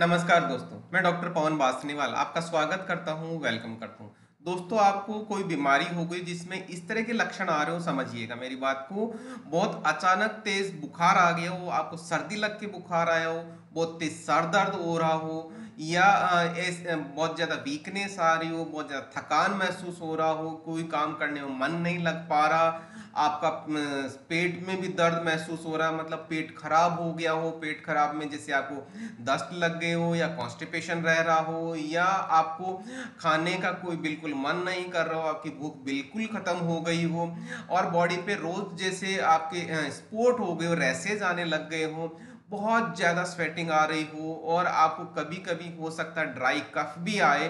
नमस्कार दोस्तों, मैं डॉक्टर पवन बासनीवाल आपका स्वागत करता हूँ, वेलकम करता हूँ। दोस्तों, आपको कोई बीमारी हो गई जिसमें इस तरह के लक्षण आ रहे हो, समझिएगा मेरी बात को। बहुत अचानक तेज बुखार आ गया हो, आपको सर्दी लग के बुखार आया हो, बहुत तेज सर दर्द हो रहा हो, या बहुत ज़्यादा वीकनेस आ रही हो, बहुत ज़्यादा थकान महसूस हो रहा हो, कोई काम करने में मन नहीं लग पा रहा, आपका पेट में भी दर्द महसूस हो रहा है, मतलब पेट खराब हो गया हो, पेट खराब में जैसे आपको दस्त लग गए हो, या कॉन्स्टिपेशन रह रहा हो, या आपको खाने का कोई बिल्कुल मन नहीं कर रहा हो, आपकी भूख बिल्कुल खत्म हो गई हो, और बॉडी पे रोज जैसे आपके स्पॉट हो गए हो, रैसेज आने लग गए हो, बहुत ज़्यादा स्वेटिंग आ रही हो, और आपको कभी कभी हो सकता है ड्राई कफ भी आए।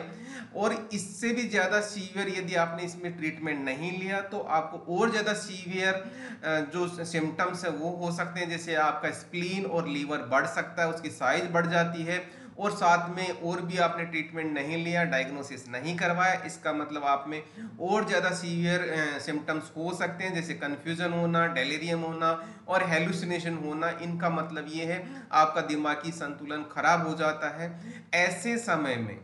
और इससे भी ज़्यादा सीवियर यदि आपने इसमें ट्रीटमेंट नहीं लिया तो आपको और ज़्यादा सीवियर जो सिम्टम्स है वो हो सकते हैं, जैसे आपका स्प्लीन और लीवर बढ़ सकता है, उसकी साइज बढ़ जाती है। और साथ में और भी आपने ट्रीटमेंट नहीं लिया, डायग्नोसिस नहीं करवाया, इसका मतलब आप में और ज़्यादा सीवियर सिम्टम्स हो सकते हैं, जैसे कन्फ्यूजन होना, डेलीरियम होना और हेलुसिनेशन होना। इनका मतलब ये है आपका दिमागी संतुलन खराब हो जाता है। ऐसे समय में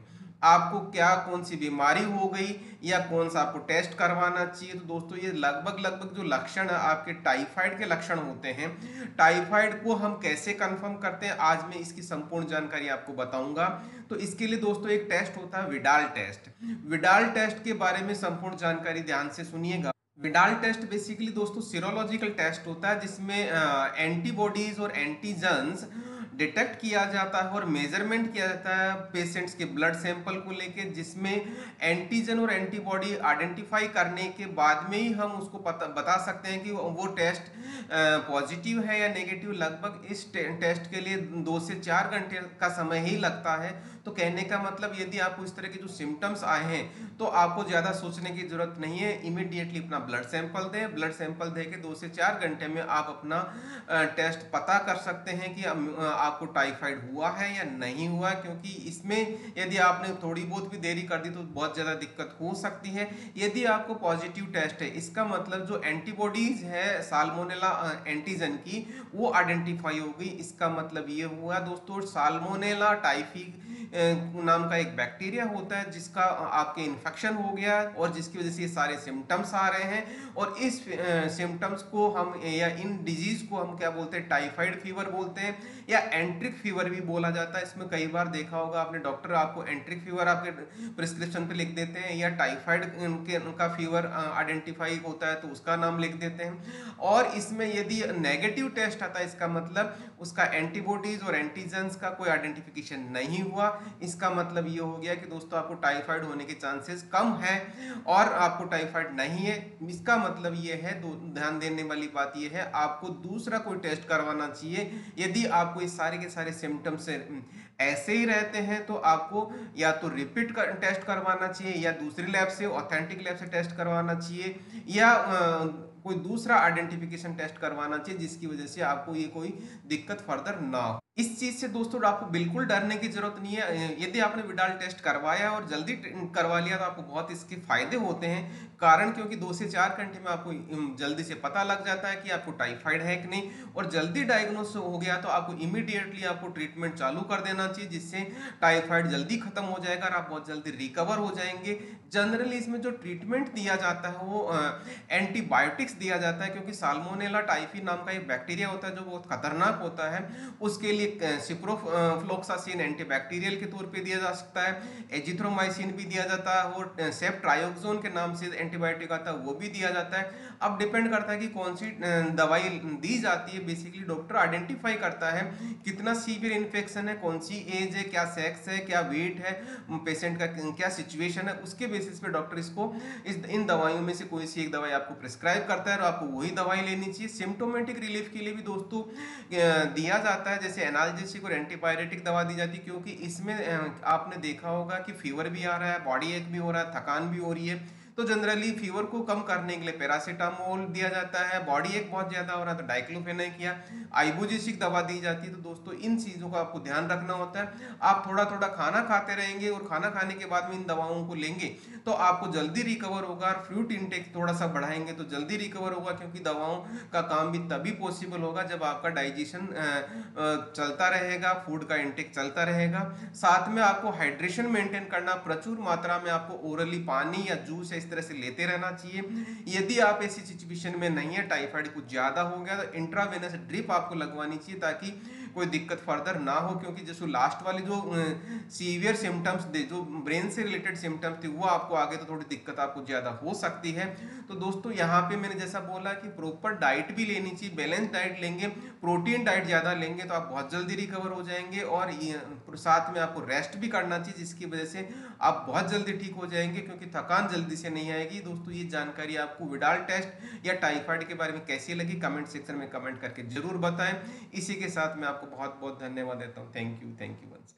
आपको क्या कौन सी बीमारी हो गई या कौन सा आपको टेस्ट करवाना चाहिए, तो दोस्तों ये लगभग लगभग जो लक्षण आपके टाइफाइड के लक्षण होते हैं, टाइफाइड को हम कैसे कंफर्म करते हैं आज मैं इसकी संपूर्ण जानकारी आपको बताऊंगा। तो इसके लिए दोस्तों एक टेस्ट होता है विडाल टेस्ट। विडाल टेस्ट के बारे में संपूर्ण जानकारी ध्यान से सुनिएगा। विडाल टेस्ट बेसिकली दोस्तों सीरोलॉजिकल टेस्ट होता है, जिसमें एंटीबॉडीज और एंटीजन्स डिटेक्ट किया जाता है और मेजरमेंट किया जाता है पेशेंट्स के ब्लड सैंपल को लेके, जिसमें एंटीजन और एंटीबॉडी आइडेंटिफाई करने के बाद में ही हम उसको बता सकते हैं कि वो टेस्ट पॉजिटिव है या नेगेटिव। लगभग इस टेस्ट के लिए 2 से 4 घंटे का समय ही लगता है। तो कहने का मतलब यदि आपको इस तरह के जो सिम्टम्स आए हैं तो आपको ज़्यादा सोचने की जरूरत नहीं है, इमीडिएटली अपना ब्लड सैंपल दें। ब्लड सैंपल दे के 2 से 4 घंटे में आप अपना टेस्ट पता कर सकते हैं कि आपको टाइफाइड हुआ है या नहीं हुआ, क्योंकि इसमें यदि आपने थोड़ी बहुत भी देरी कर दी तो बहुत ज़्यादा दिक्कत हो सकती है। यदि आपको पॉजिटिव टेस्ट है, इसका मतलब जो एंटीबॉडीज है साल्मोनेला एंटीजन की वो आइडेंटिफाई हो गई। इसका मतलब ये हुआ दोस्तों, साल्मोनेला टाइफी नाम का एक बैक्टीरिया होता है जिसका आपके इन्फेक्शन हो गया और जिसकी वजह से ये सारे सिम्टम्स आ रहे हैं। और इस सिम्टम्स को हम या इन डिजीज को हम क्या बोलते हैं, टाइफाइड फीवर बोलते हैं, या एंट्रिक फीवर भी बोला जाता है। इसमें कई बार देखा होगा आपने, डॉक्टर आपको एंट्रिक फीवर आपके प्रिस्क्रिप्शन पे लिख देते हैं, या टाइफाइड उनका फीवर आइडेंटिफाई होता है तो उसका नाम लिख देते हैं। और इसमें यदि नेगेटिव टेस्ट आता है, इसका मतलब उसका एंटीबॉडीज और एंटीजन्स का कोई आइडेंटिफिकेशन नहीं हुआ। इसका मतलब ये हो गया कि दोस्तों आपको टाइफाइड होने के चांसेस कम है और आपको टाइफाइड नहीं है। इसका मतलब ये है, ध्यान देने वाली बात ये है, आपको दूसरा कोई टेस्ट करवाना चाहिए। यदि आपको इस सारे के सारे सिम्टम्स से ऐसे ही रहते हैं तो आपको या तो रिपीट टेस्ट करवाना चाहिए, या दूसरी लैब से, ऑथेंटिक लैब से टेस्ट करवाना चाहिए, या कोई दूसरा आइडेंटिफिकेशन टेस्ट करवाना चाहिए जिसकी वजह से आपको ये कोई दिक्कत फर्दर ना हो। इस चीज से दोस्तों आपको बिल्कुल डरने की जरूरत नहीं है। यदि आपने विडाल टेस्ट करवाया और जल्दी करवा लिया तो आपको बहुत इसके फायदे होते हैं। कारण क्योंकि 2 से 4 घंटे में आपको जल्दी से पता लग जाता है कि आपको टाइफाइड है कि नहीं, और जल्दी डायग्नोस हो गया तो आपको इमीडिएटली आपको ट्रीटमेंट चालू कर देना चाहिए, जिससे टाइफाइड जल्दी खत्म हो जाएगा और आप बहुत जल्दी रिकवर हो जाएंगे। जनरली इसमें जो ट्रीटमेंट दिया जाता है वो एंटीबायोटिक्स दिया जाता है, क्योंकि साल्मोनेला टाइफी नाम का एक बैक्टीरिया होता है जो बहुत खतरनाक होता है। उसके लिए सिप्रोफ्लोक्सासिन एंटीबैक्टीरियल के तौर पे दिया जा सकता है, एजिथ्रोमाइसिन भी दिया जाता है, और सेफ्ट्रायोक्सोन के नाम से एंटीबायोटिक आता है वो भी दिया जाता है। अब डिपेंड करता है कि कौन सी दवाई दी जाती है। बेसिकली डॉक्टर आइडेंटिफाई करता है कितना सीवियर इन्फेक्शन है, कौन सी एज है, क्या सेक्स है, क्या वेट है, पेशेंट का क्या सिचुएशन है, उसके बेसिस पे डॉक्टर इसको इन दवाइयों में से कोई सी एक दवाई आपको प्रिस्क्राइब करता है और आपको वही दवाई लेनी चाहिए। सिम्टोमेटिक रिलीफ के लिए भी दोस्तों दिया जाता है, जैसे एनाल्जेसिक और एंटीपायरेटिक दवा दी जाती है, क्योंकि इसमें आपने देखा होगा कि फीवर भी आ रहा है, बॉडी एक भी हो रहा है, थकान भी हो रही है। तो जनरली फीवर को कम करने के लिए पैरासीटामोल दिया जाता है, बॉडी एक बहुत ज्यादा हो रहा है तो डाइक्लोफेनेक या आइबुजिसिक दवा दी जाती है। तो दोस्तों इन चीजों का आपको ध्यान रखना होता है। आप थोड़ा थोड़ा खाना खाते रहेंगे और खाना खाने के बाद में इन दवाओं को लेंगे तो आपको जल्दी रिकवर होगा। और फ्रूट इंटेक थोड़ा सा बढ़ाएंगे तो जल्दी रिकवर होगा, क्योंकि दवाओं का काम भी तभी पॉसिबल होगा जब आपका डाइजेशन चलता रहेगा, फूड का इंटेक चलता रहेगा। साथ में आपको हाइड्रेशन मेंटेन करना, प्रचुर मात्रा में आपको ओरली पानी या जूस इस तरह से लेते रहना चाहिए। यदि आप ऐसी सिचुएशन में नहीं है, टाइफाइड कुछ ज्यादा हो गया, तो इंट्रावेनस ड्रिप आपको लगवानी चाहिए ताकि कोई दिक्कत फर्दर ना हो। क्योंकि जैसे लास्ट वाली जो सीवियर सिम्टम्स दे, जो ब्रेन से रिलेटेड सिम्टम्स थे, वो आपको आगे तो थोड़ी दिक्कत आपको ज्यादा हो सकती है। तो दोस्तों यहाँ पे मैंने जैसा बोला कि प्रॉपर डाइट भी लेनी चाहिए, बैलेंस डाइट लेंगे, प्रोटीन डाइट ज्यादा लेंगे तो आप बहुत जल्दी रिकवर हो जाएंगे। और साथ में आपको रेस्ट भी करना चाहिए, जिसकी वजह से आप बहुत जल्दी ठीक हो जाएंगे, क्योंकि थकान जल्दी से नहीं आएगी। दोस्तों ये जानकारी आपको विडाल टेस्ट या टाइफाइड के बारे में कैसी लगी, कमेंट सेक्शन में कमेंट करके जरूर बताएं। इसी के साथ मैं आपको बहुत बहुत धन्यवाद देता हूँ। Thank you once.